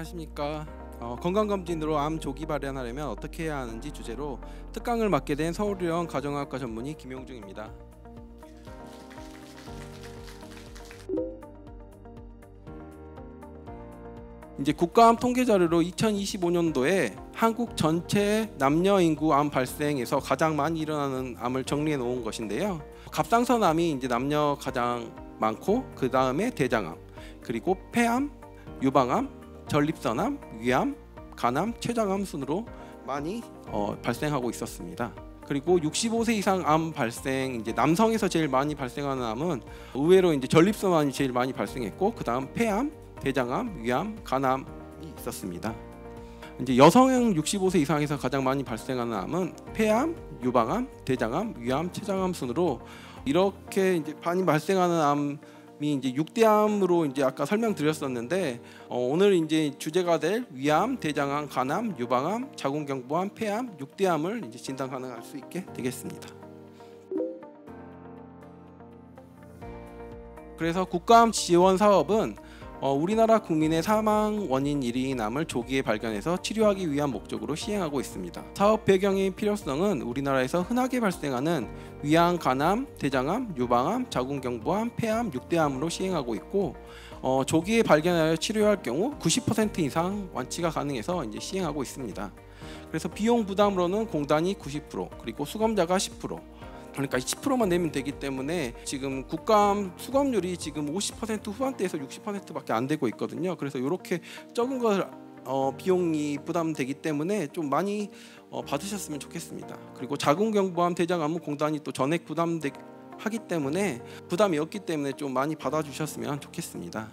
안녕하십니까. 건강검진으로 암 조기 발현하려면 어떻게 해야 하는지 주제로 특강을 맡게 된 서울의료원 가정의학과 전문의 김용중입니다. 이제 국가암 통계 자료로 2025년도에 한국 전체 남녀 인구 암 발생에서 가장 많이 일어나는 암을 정리해 놓은 것인데요. 갑상선암이 이제 남녀 가장 많고 그 다음에 대장암, 그리고 폐암, 유방암, 전립선암, 위암, 간암, 췌장암 순으로 많이 발생하고 있었습니다. 그리고 65세 이상 암 발생, 이제 남성에서 제일 많이 발생하는 암은 의외로 이제 전립선암이 제일 많이 발생했고, 그 다음 폐암, 대장암, 위암, 간암이 있었습니다. 이제 여성 65세 이상에서 가장 많이 발생하는 암은 폐암, 유방암, 대장암, 위암, 췌장암 순으로 이렇게 이제 많이 발생하는 암이 이제 6대암으로 이제 아까 설명드렸었는데, 오늘 이제 주제가 될 위암, 대장암, 간암, 유방암, 자궁경부암, 폐암, 6대암을 이제 진단 가능할 수 있게 되겠습니다. 그래서 국가암 지원 사업은 우리나라 국민의 사망 원인 1위인 암을 조기에 발견해서 치료하기 위한 목적으로 시행하고 있습니다. 사업 배경의 필요성은 우리나라에서 흔하게 발생하는 위암, 간암, 대장암, 유방암, 자궁경부암, 폐암, 6대암으로 시행하고 있고, 조기에 발견하여 치료할 경우 90% 이상 완치가 가능해서 이제 시행하고 있습니다. 그래서 비용 부담으로는 공단이 90%, 그리고 수검자가 10%, 그러니까 10%만 내면 되기 때문에 지금 국가암 수검률이 지금 50% 후반대에서 60%밖에 안 되고 있거든요. 그래서 이렇게 적은 걸 비용이 부담되기 때문에 좀 많이 받으셨으면 좋겠습니다. 그리고 자궁경부암, 대장암은 공단이 또 전액 부담하기 때문에 부담이 없기 때문에 좀 많이 받아주셨으면 좋겠습니다.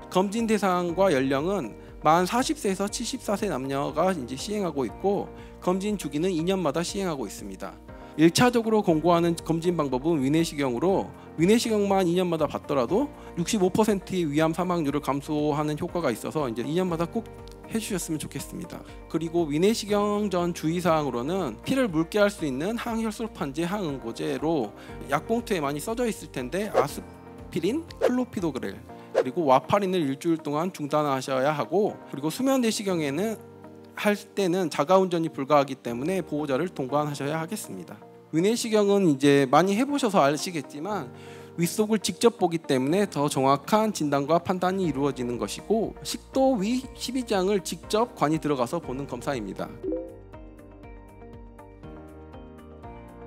검진 대상과 연령은 만 40세에서 74세 남녀가 이제 시행하고 있고, 검진 주기는 2년마다 시행하고 있습니다. 1차적으로 권고하는 검진 방법은 위내시경으로, 위내시경만 2년마다 받더라도 65%의 위암 사망률을 감소하는 효과가 있어서 이제 2년마다 꼭 해주셨으면 좋겠습니다. 그리고 위내시경 전 주의사항으로는 피를 묽게 할 수 있는 항혈소판제, 항응고제로 약봉투에 많이 써져 있을 텐데 아스피린, 클로피도그렐, 그리고 와파린을 일주일 동안 중단하셔야 하고, 그리고 수면 내시경에는 할 때는 자가운전이 불가하기 때문에 보호자를 동반하셔야 하겠습니다. 위내시경은 이제 많이 해보셔서 아시겠지만 윗속을 직접 보기 때문에 더 정확한 진단과 판단이 이루어지는 것이고, 식도 위 12장을 직접 관이 들어가서 보는 검사입니다.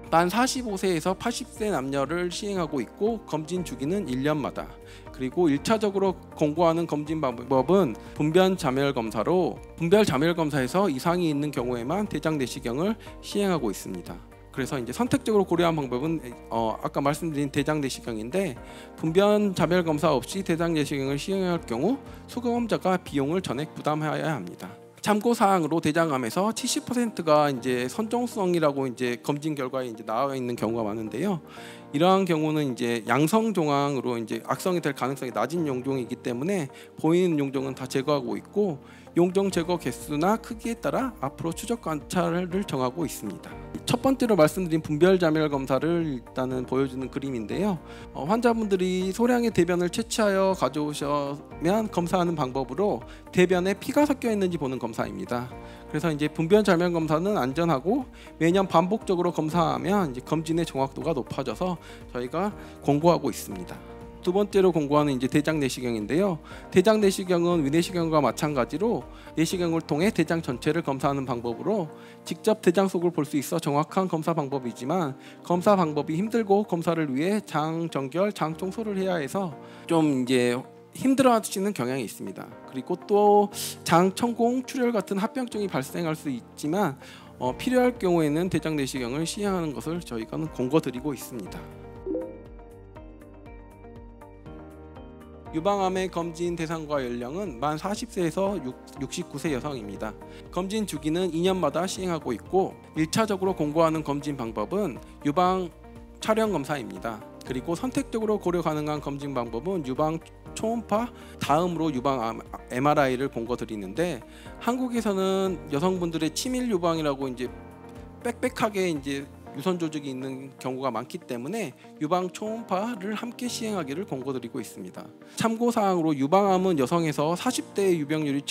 만 45세에서 80세 남녀를 시행하고 있고, 검진 주기는 1년마다, 그리고 1차적으로 권고하는 검진 방법은 분변 자멸 검사로, 분변 자멸 검사에서 이상이 있는 경우에만 대장 내시경을 시행하고 있습니다. 그래서 이제 선택적으로 고려한 방법은 아까 말씀드린 대장 내시경인데, 분변 자멸 검사 없이 대장 내시경을 시행할 경우 수검자가 비용을 전액 부담해야 합니다. 참고 사항으로 대장암에서 70%가 이제 선종성이라고 이제 검진 결과에 이제 나와 있는 경우가 많은데요. 이러한 경우는 이제 양성 종양으로 이제 악성이 될 가능성이 낮은 용종이기 때문에 보이는 용종은 다 제거하고 있고, 용종 제거 개수나 크기에 따라 앞으로 추적 관찰을 정하고 있습니다. 첫 번째로 말씀드린 분별 자멸 검사를 일단은 보여주는 그림인데요. 환자분들이 소량의 대변을 채취하여 가져오시면 검사하는 방법으로 대변에 피가 섞여 있는지 보는 검사입니다. 그래서 이제 분변 자멸 검사는 안전하고 매년 반복적으로 검사하면 이제 검진의 정확도가 높아져서 저희가 권고하고 있습니다. 두 번째로 권고하는 이제 대장 내시경인데요. 대장 내시경은 위내시경과 마찬가지로 내시경을 통해 대장 전체를 검사하는 방법으로 직접 대장 속을 볼 수 있어 정확한 검사 방법이지만, 검사 방법이 힘들고 검사를 위해 장 정결, 장 청소를 해야 해서 좀 이제 힘들어하시는 경향이 있습니다. 그리고 또 장 천공, 출혈 같은 합병증이 발생할 수 있지만 필요할 경우에는 대장 내시경을 시행하는 것을 저희가 권고드리고 있습니다. 유방암의 검진 대상과 연령은 만 40세에서 69세 여성입니다. 검진 주기는 2년마다 시행하고 있고, 1차적으로 권고하는 검진 방법은 유방 촬영 검사입니다. 그리고 선택적으로 고려 가능한 검진 방법은 유방 초음파, 다음으로 유방 MRI를 권고드리는데, 한국에서는 여성분들의 치밀 유방이라고 이제 빽빽하게 이제 유선 조직이 있는 경우가 많기 때문에 유방 초음파를 함께 시행하기를 권고드리고 있습니다. 참고 사항으로 유방암은 여성에서 40대의 유병률이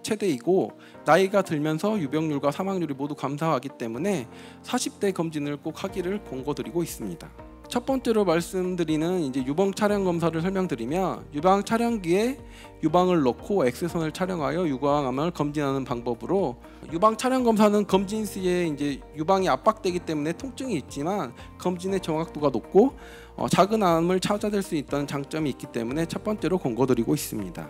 최대이고 나이가 들면서 유병률과 사망률이 모두 감소하기 때문에 40대 검진을 꼭 하기를 권고드리고 있습니다. 첫 번째로 말씀드리는 이제 유방 촬영 검사를 설명드리면 유방 촬영기에 유방을 넣고 엑스선을 촬영하여 유방암을 검진하는 방법으로 유방 촬영 검사는 검진 시에 이제 유방이 압박되기 때문에 통증이 있지만 검진의 정확도가 높고 작은 암을 찾아낼 수 있다는 장점이 있기 때문에 첫 번째로 권고드리고 있습니다.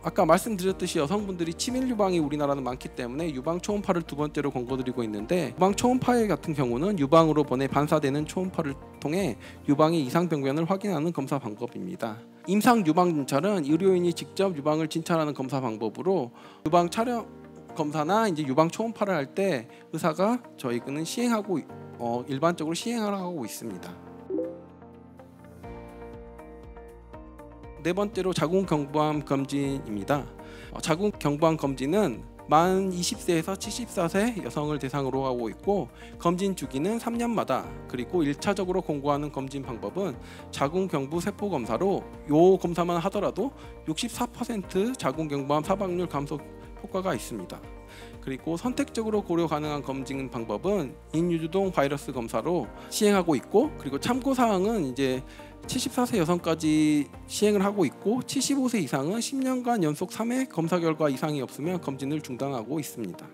아까 말씀드렸듯이 여성분들이 치밀 유방이 우리나라는 많기 때문에 유방 초음파를 두 번째로 권고드리고 있는데 유방 초음파 같은 경우는 유방으로 보내 반사되는 초음파를 통해 유방의 이상 병변을 확인하는 검사 방법입니다. 임상 유방 진찰은 의료인이 직접 유방을 진찰하는 검사 방법으로 유방 촬영 검사나 이제 유방 초음파를 할 때 의사가 저희는 일반적으로 시행하고 있습니다. 네 번째로 자궁 경부암 검진입니다. 자궁 경부암 검진은 만 20세에서 74세 여성을 대상으로 하고 있고 검진 주기는 3년마다 그리고 1차적으로 권고하는 검진 방법은 자궁 경부 세포 검사로 이 검사만 하더라도 64% 자궁 경부암 사망률 감소 효과가 있습니다. 그리고 선택적으로 고려 가능한 검진 방법은 인유두동 바이러스 검사로 시행하고 있고 그리고 참고사항은 이제 74세 여성까지 시행을 하고 있고 75세 이상은 10년간 연속 3회 검사 결과 이상이 없으면 검진을 중단하고 있습니다.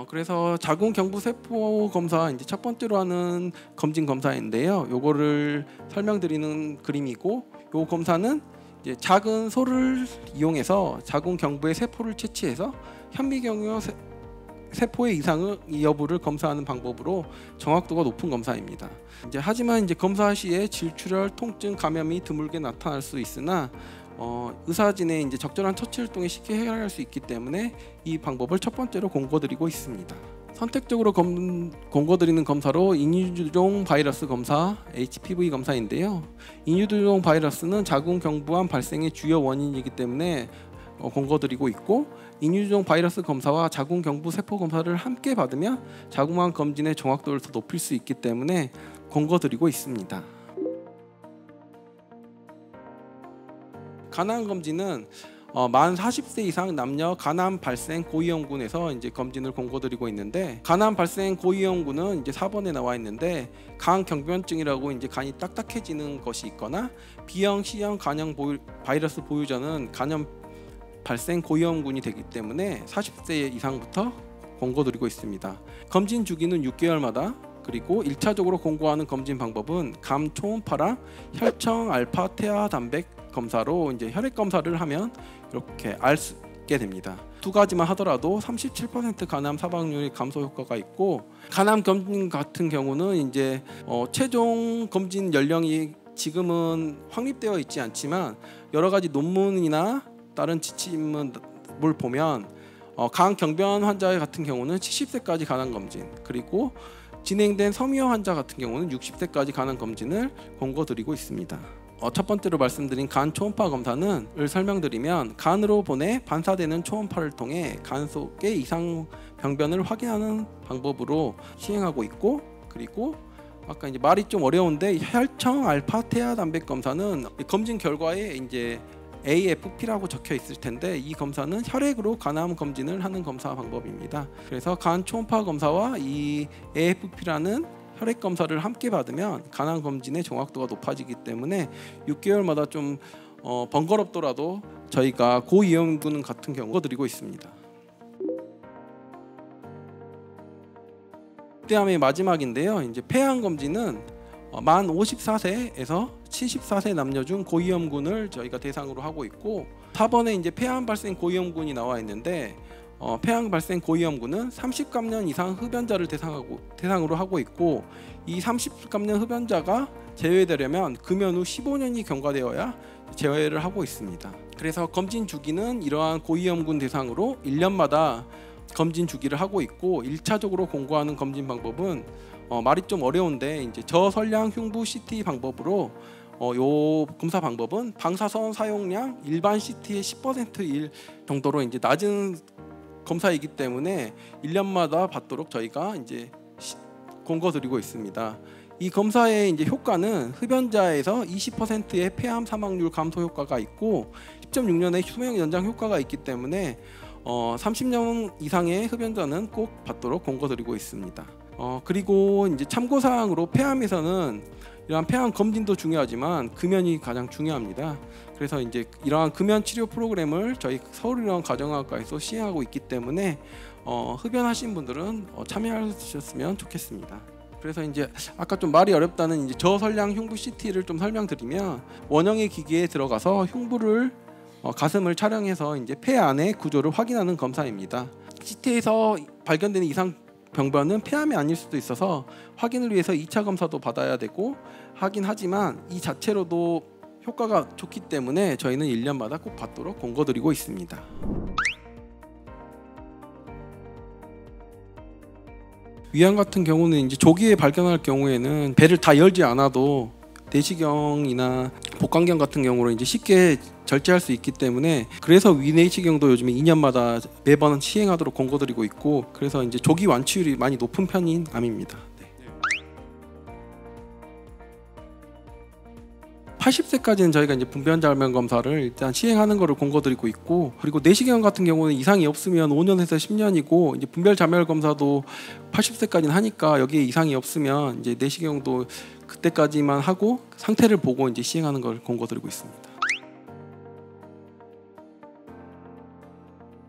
그래서 자궁 경부 세포 검사 이제 첫 번째로 하는 검진 검사인데요. 요거를 설명드리는 그림이고 요 검사는 이제 작은 소를 이용해서 자궁 경부의 세포를 채취해서 현미경유 세포의 이상 여부를 검사하는 방법으로 정확도가 높은 검사입니다. 하지만 검사 시에 질출혈, 통증, 감염이 드물게 나타날 수 있으나 의사진의 적절한 처치를 통해 쉽게 해결할 수 있기 때문에 이 방법을 첫 번째로 권고드리고 있습니다. 선택적으로 권고드리는 검사로 인유두종 바이러스 검사, HPV 검사인데요. 인유두종 바이러스는 자궁 경부암 발생의 주요 원인이기 때문에 권고드리고 있고 인유두종 바이러스 검사와 자궁 경부 세포 검사를 함께 받으면 자궁암 검진의 정확도를 더 높일 수 있기 때문에 권고드리고 있습니다. 간암 검진은 만 40세 이상 남녀 간암 발생 고위험군에서 검진을 권고드리고 있는데 간암 발생 고위험군은 4번에 나와 있는데 간 경변증이라고 간이 딱딱해지는 것이 있거나 B형, C형 간염 바이러스 보유자는 간염 발생 고위험군이 되기 때문에 40세 이상부터 권고드리고 있습니다. 검진 주기는 6개월마다 그리고 1차적으로 권고하는 검진 방법은 감 초음파랑 혈청 알파 태아 단백 검사로 혈액 검사를 하면 이렇게 알게 됩니다. 두 가지만 하더라도 37% 간암 사망률 감소 효과가 있고 간암 검진 같은 경우는 최종 검진 연령이 지금은 확립되어 있지 않지만 여러 가지 논문이나 다른 지침을 보면 간 경변 환자 같은 경우는 70세까지 간암 검진 그리고 진행된 섬유형 환자 같은 경우는 60세까지 간암 검진을 권고드리고 있습니다. 첫 번째로 말씀드린 간 초음파 검사는 설명드리면 간으로 보내 반사되는 초음파를 통해 간 속의 이상 병변을 확인하는 방법으로 시행하고 있고 그리고 아까 말이 좀 어려운데 혈청 알파 태아 단백 검사는 검진 결과에 AFP라고 적혀 있을 텐데 이 검사는 혈액으로 간암 검진을 하는 검사 방법입니다. 그래서 간 초음파 검사와 이 AFP라는 혈액 검사를 함께 받으면 간암 검진의 정확도가 높아지기 때문에 6개월마다 좀 번거롭더라도 저희가 고위험군 같은 경우 드리고 있습니다. 폐암의 마지막인데요. 폐암 검진은 만 54세에서 74세 남녀 중 고위험군을 저희가 대상으로 하고 있고 4번에 폐암 발생 고위험군이 나와 있는데 폐암 발생 고위험군은 30감년 이상 흡연자를 대상으로 하고 있고 이 30감년 흡연자가 제외되려면 금연 후 15년이 경과되어야 제외를 하고 있습니다. 그래서 검진 주기는 이러한 고위험군 대상으로 1년마다 검진 주기를 하고 있고 1차적으로 권고하는 검진 방법은 말이 좀 어려운데 저설량 흉부 CT 방법으로 요 검사 방법은 방사선 사용량 일반 CT의 10%일 정도로 낮은 검사이기 때문에 1년마다 받도록 저희가 권고드리고 있습니다. 이 검사의 이제 효과는 흡연자에서 20%의 폐암 사망률 감소 효과가 있고 10.6년의 수명 연장 효과가 있기 때문에 30년 이상의 흡연자는 꼭 받도록 권고드리고 있습니다. 그리고 이제 참고사항으로 폐암에서는 이러한 폐암 검진도 중요하지만 금연이 가장 중요합니다. 그래서 이제 이러한 금연 치료 프로그램을 저희 서울의료원 가정의학과에서 시행하고 있기 때문에 흡연하신 분들은 참여하셨으면 좋겠습니다. 그래서 이제 아까 좀 말이 어렵다는 이제 저설량 흉부 CT를 좀 설명드리면 원형의 기계에 들어가서 흉부를 가슴을 촬영해서 이제 폐 안의 구조를 확인하는 검사입니다. CT에서 발견되는 이상 병변은 폐암이 아닐 수도 있어서 확인을 위해서 2차 검사도 받아야 되고 하긴 하지만 이 자체로도 효과가 좋기 때문에 저희는 1년마다 꼭 받도록 권고드리고 있습니다. 위암 같은 경우는 이제 조기에 발견할 경우에는 배를 다 열지 않아도 내시경이나 복강경 같은 경우로 이제 쉽게 절제할 수 있기 때문에 그래서 위내시경도 요즘에 2년마다 매번 시행하도록 권고드리고 있고 그래서 이제 조기 완치율이 많이 높은 편인 암입니다. 80세까지는 저희가 이제 분변자면 검사를 일단 시행하는 것을 권고드리고 있고 그리고 내시경 같은 경우는 이상이 없으면 5년에서 10년이고 이제 분별자멸 검사도 80세까지는 하니까 여기에 이상이 없으면 이제 내시경도 그때까지만 하고 상태를 보고 이제 시행하는 걸 권고드리고 있습니다.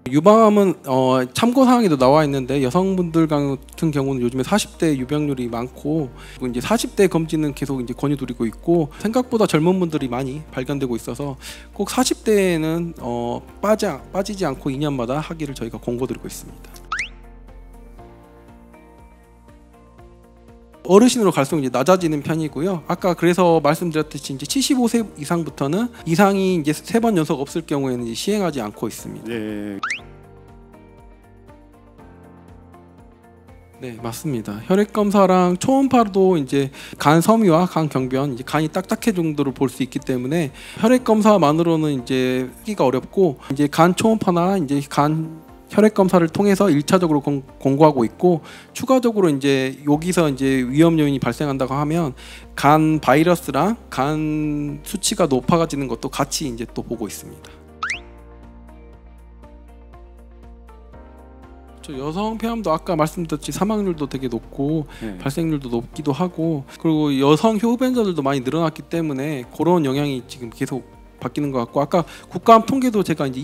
유방암은 참고사항에도 나와 있는데 여성분들 같은 경우는 요즘에 40대 유병률이 많고 그리고 이제 40대 검진은 계속 이제 권유드리고 있고 생각보다 젊은 분들이 많이 발견되고 있어서 꼭 40대에는 빠지지 않고 2년마다 하기를 저희가 권고드리고 있습니다. 어르신으로 갈수록 이제 낮아지는 편이고요. 아까 그래서 말씀드렸듯이 이제 75세 이상부터는 이상이 이제 3번 연속 없을 경우에는 이제 시행하지 않고 있습니다. 네. 네, 맞습니다. 혈액 검사랑 초음파도 이제 간 섬유와 간 경변, 이제 간이 딱딱해 정도로 볼 수 있기 때문에 혈액 검사만으로는 이제 하기가 어렵고 이제 간 초음파나 이제 간 혈액 검사를 통해서 1차적으로 권고하고 있고 추가적으로 이제 여기서 이제 위험 요인이 발생한다고 하면 간 바이러스랑 간 수치가 높아지는 것도 같이 이제 또 보고 있습니다. 여성 폐암도 아까 말씀드렸듯이 사망률도 되게 높고 발생률도 높기도 하고 그리고 여성 흡연자들도 많이 늘어났기 때문에 그런 영향이 지금 계속 바뀌는 것 같고 아까 국가암 통계도 제가 이제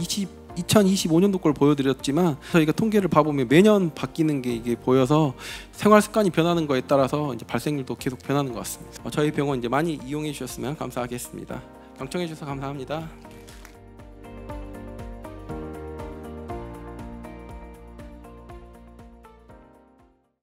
2025년도 걸 보여드렸지만 저희가 통계를 봐보면 매년 바뀌는 게 이게 보여서 생활 습관이 변하는 거에 따라서 이제 발생률도 계속 변하는 것 같습니다. 저희 병원 이제 많이 이용해 주셨으면 감사하겠습니다. 경청해 주셔서 감사합니다.